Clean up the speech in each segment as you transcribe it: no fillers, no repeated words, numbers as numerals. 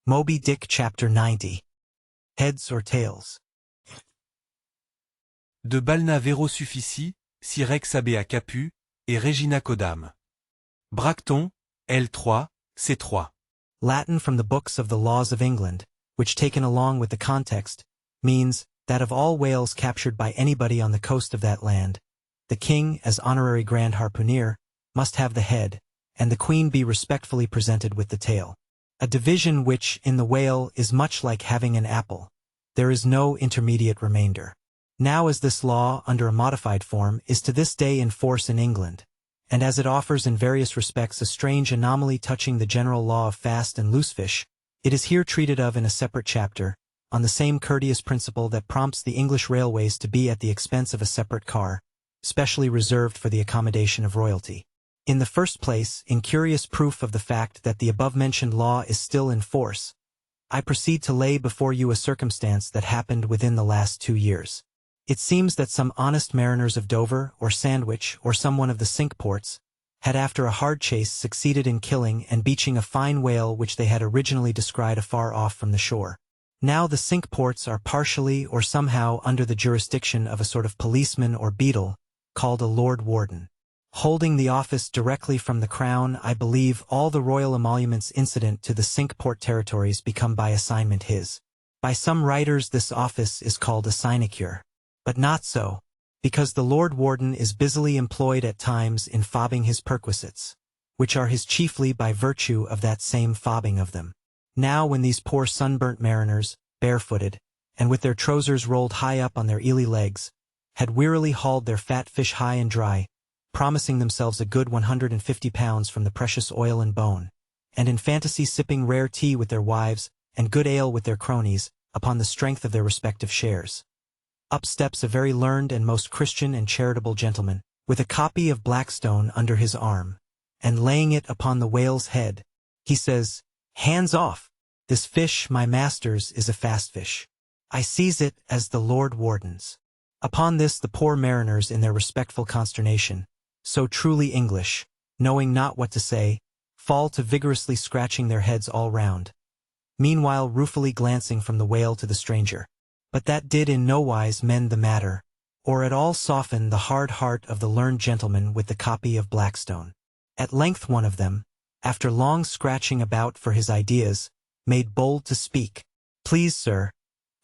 Moby Dick Chapter 90. Heads or Tails. De Balna Vero Suffici, Sirex Abea Capu, et Regina Codam. Bracton, L3, C3. Latin from the books of the laws of England, which taken along with the context, means that of all whales captured by anybody on the coast of that land, the king, as honorary grand harpooner, must have the head, and the queen be respectfully presented with the tail. A division which, in the whale, is much like having an apple. There is no intermediate remainder. Now as this law, under a modified form, is to this day in force in England, and as it offers in various respects a strange anomaly touching the general law of fast and loose fish, it is here treated of in a separate chapter, on the same courteous principle that prompts the English railways to be at the expense of a separate car, specially reserved for the accommodation of royalty. In the first place, in curious proof of the fact that the above-mentioned law is still in force, I proceed to lay before you a circumstance that happened within the last 2 years. It seems that some honest mariners of Dover, or Sandwich, or some one of the Cinque Ports, had after a hard chase succeeded in killing and beaching a fine whale which they had originally descried afar off from the shore. Now the Cinque Ports are partially or somehow under the jurisdiction of a sort of policeman or beadle, called a Lord Warden. Holding the office directly from the Crown, I believe all the royal emoluments incident to the Cinque Port territories become by assignment his. By some writers this office is called a sinecure. But not so, because the Lord Warden is busily employed at times in fobbing his perquisites, which are his chiefly by virtue of that same fobbing of them. Now when these poor sunburnt mariners, barefooted, and with their trousers rolled high up on their eely legs, had wearily hauled their fat fish high and dry, promising themselves a good 150 pounds from the precious oil and bone, and in fantasy sipping rare tea with their wives, and good ale with their cronies, upon the strength of their respective shares. Up steps a very learned and most Christian and charitable gentleman, with a copy of Blackstone under his arm, and laying it upon the whale's head, he says, "Hands off! This fish, my master's, is a fast fish. I seize it as the Lord Warden's." Upon this the poor mariners in their respectful consternation, so truly English, knowing not what to say, fall to vigorously scratching their heads all round, meanwhile ruefully glancing from the whale to the stranger. But that did in no wise mend the matter, or at all soften the hard heart of the learned gentleman with the copy of Blackstone. At length one of them, after long scratching about for his ideas, made bold to speak. "Please, sir,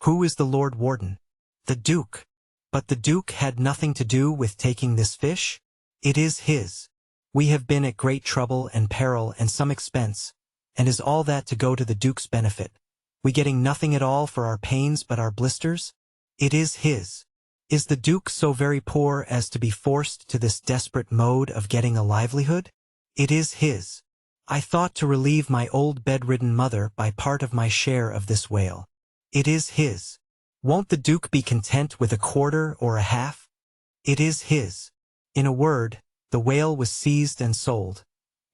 who is the Lord Warden?" "The Duke." "But the Duke had nothing to do with taking this fish?" "It is his. We have been at great trouble and peril and some expense, and is all that to go to the Duke's benefit, we getting nothing at all for our pains but our blisters?" "It is his." "Is the Duke so very poor as to be forced to this desperate mode of getting a livelihood?" "It is his. I thought to relieve my old bedridden mother by part of my share of this whale." "It is his." "Won't the Duke be content with a quarter or a half?" "It is his." In a word, the whale was seized and sold,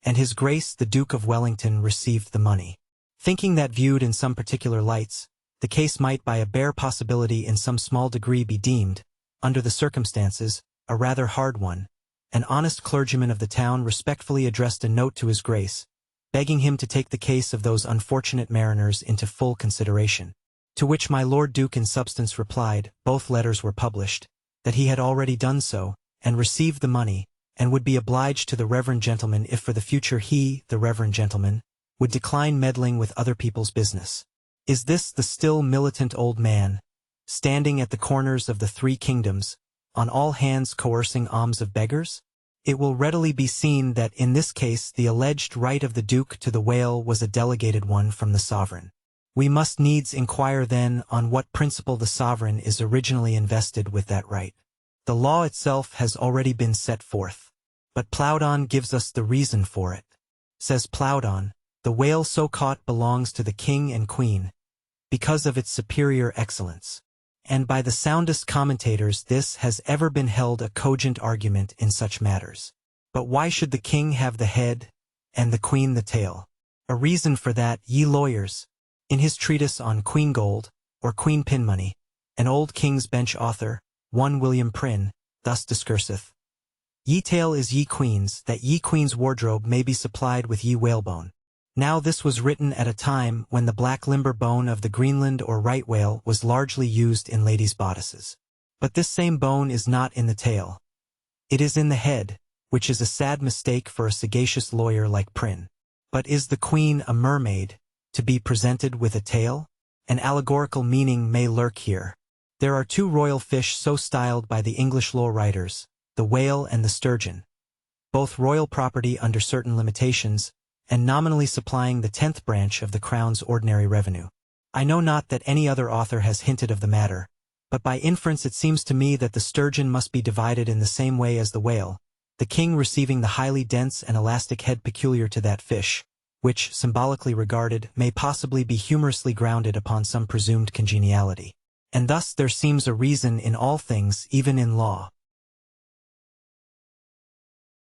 and His Grace the Duke of Wellington received the money. Thinking that viewed in some particular lights, the case might by a bare possibility in some small degree be deemed, under the circumstances, a rather hard one, an honest clergyman of the town respectfully addressed a note to His Grace, begging him to take the case of those unfortunate mariners into full consideration. To which my Lord Duke in substance replied, both letters were published, that he had already done so, and received the money, and would be obliged to the reverend gentleman if for the future he, the reverend gentleman, would decline meddling with other people's business. Is this the still militant old man, standing at the corners of the 3 kingdoms, on all hands coercing alms of beggars? It will readily be seen that in this case the alleged right of the Duke to the whale was a delegated one from the sovereign. We must needs inquire then on what principle the sovereign is originally invested with that right. The law itself has already been set forth, but Plowdon gives us the reason for it. Says Plowdon, "The whale so caught belongs to the king and queen, because of its superior excellence." And by the soundest commentators this has ever been held a cogent argument in such matters. But why should the king have the head, and the queen the tail? A reason for that, ye lawyers. In his treatise on Queen Gold, or Queen Pinmoney, an old King's Bench author, one William Prynne, thus discourseth, "Ye tail is ye queen's, that ye queen's wardrobe may be supplied with ye whalebone." Now this was written at a time when the black limber bone of the Greenland or right whale was largely used in ladies' bodices. But this same bone is not in the tail. It is in the head, which is a sad mistake for a sagacious lawyer like Prynne. But is the queen a mermaid, to be presented with a tail? An allegorical meaning may lurk here. There are two royal fish so styled by the English lore writers, the whale and the sturgeon, both royal property under certain limitations, and nominally supplying the 10th branch of the crown's ordinary revenue. I know not that any other author has hinted of the matter, but by inference it seems to me that the sturgeon must be divided in the same way as the whale, the king receiving the highly dense and elastic head peculiar to that fish, which, symbolically regarded, may possibly be humorously grounded upon some presumed congeniality. And thus there seems a reason in all things, even in law,